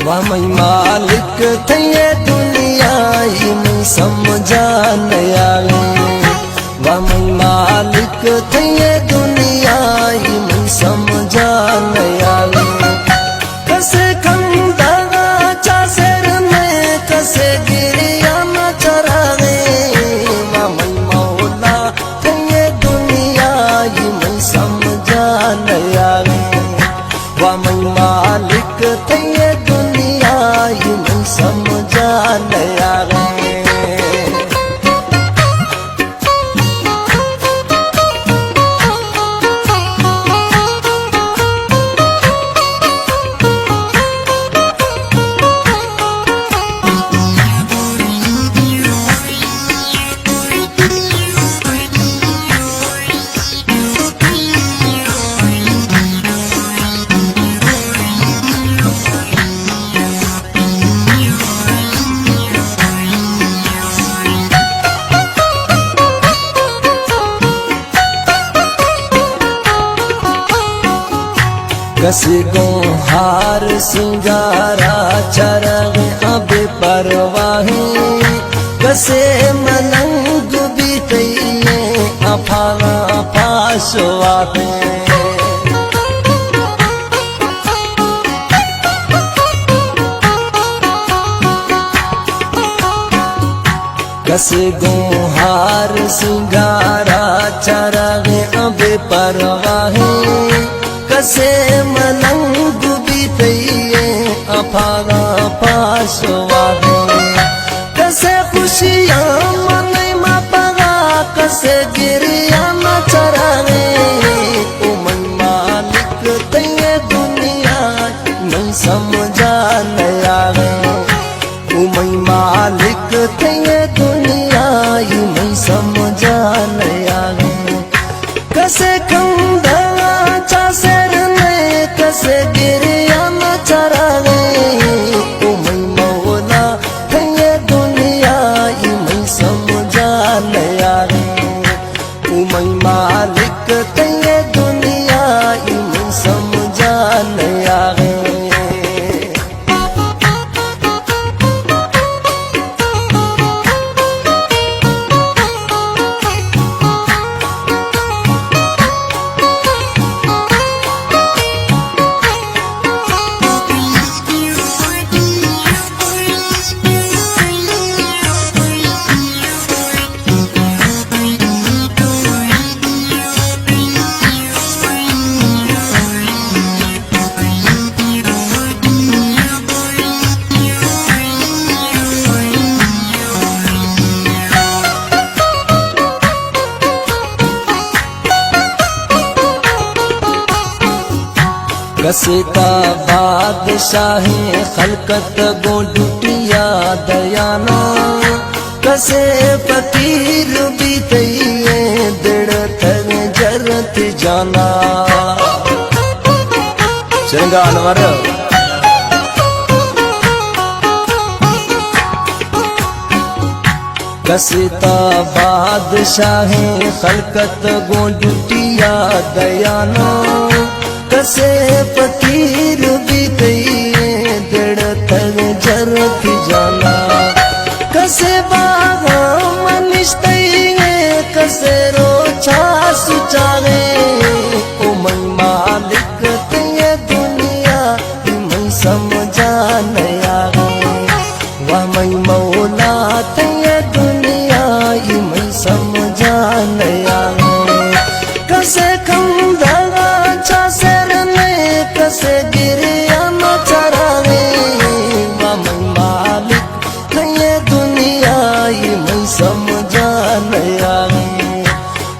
वाह मई मालिक थे दुनिया ही मैं समझा नहीं आवे। वाह मई मालिक थे दुनिया ही मैं समझा नहीं आवे। कसे खंदा चासर में कसे गिरिया न चरावे। वाह मई मौला थे दुनिया ही मैं समझा नहीं आवे। वाह मई मालिक थे दुनिया ही मैं समझा नहीं आवे। कसे को हार सिंगारा चरग अब परवाही। कसे मलंग बीतइए अफाना पासवाते। कसे को हार सिंगारा चरग अब परवाही। कसे मलंग बीतइए अफाना पासवादे। कसे खुशियाँ मन में पगा कसे गिरिया न चरावे। ओ मन मालिक थे दुनिया मैं समझा नहीं आवे। ओ मन मालिक थे दुनिया ही मैं समझा नहीं आवे। कसे खंदा चासर में कसे गिरिया न चरावे। ओ मैं मौला थे दुनिया ही मैं समझा नहीं आवे। ओ मैं मालिक थे दुनिया ही मैं समझा नहीं आवे। कसे का बादशाही खलकत गो डुटिया दयाना। कसे फकीर बीतइए दिड़ थर जरत जाना। चंगा अनवर कसिता बादशाही खलकत गो डुटिया दयाना। कसे फकीर बीतइए दिड़ थर जरत जाना। कसे बागा मनिष्ठइए कसे रोछा सुचावे। ओ मैं मालिक थे दुनिया मैं समझा नहीं आवे। वाह मैं मौला थे दुनिया ही मैं समझा नहीं आवे। कसे खंदा चासर में कसे गिरिया न चरावे। वाह मैं मालिक थे दुनिया ही मैं समझा नहीं आवे।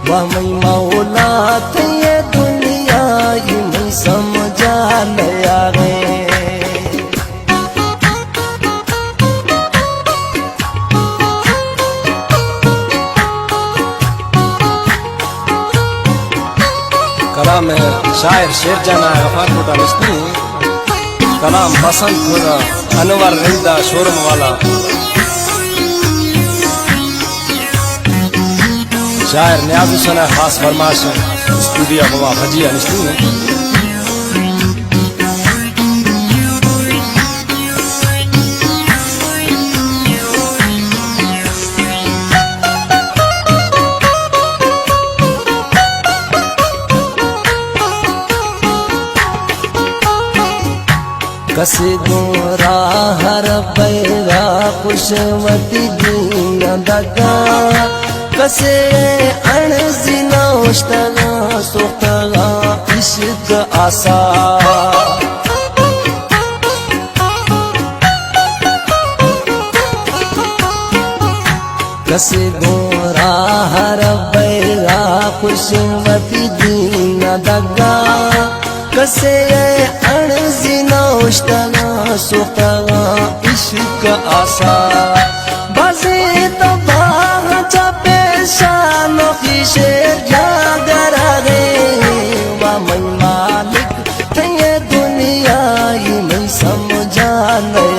वाह मैं मौला थे दुनिया ही मैं समझा नहीं आवे। कलाम शायर शेर जाना गफार कोटा मिस्त्री। कलाम पसंद खुदा अनवर रिंदा शोरम वाला। शायर न्याज हुसैन खास फरमाश स्टूडियो बवा भजिया मिस्त्री। कसे गोरा हर बैरा खुशवती दीन दगा कसे अणजी नौश्तगा सुख्तगा इश्क आसा कसे गोरा हर बैरा खुशवती दीन दगा कसे अणजी नौश्तगा सुख्तगा इश्क आसा बाजी तबाह चपे शानो की शेर जागर रे वा मैं मालिक थे दुनिया ही मैं समझा नहीं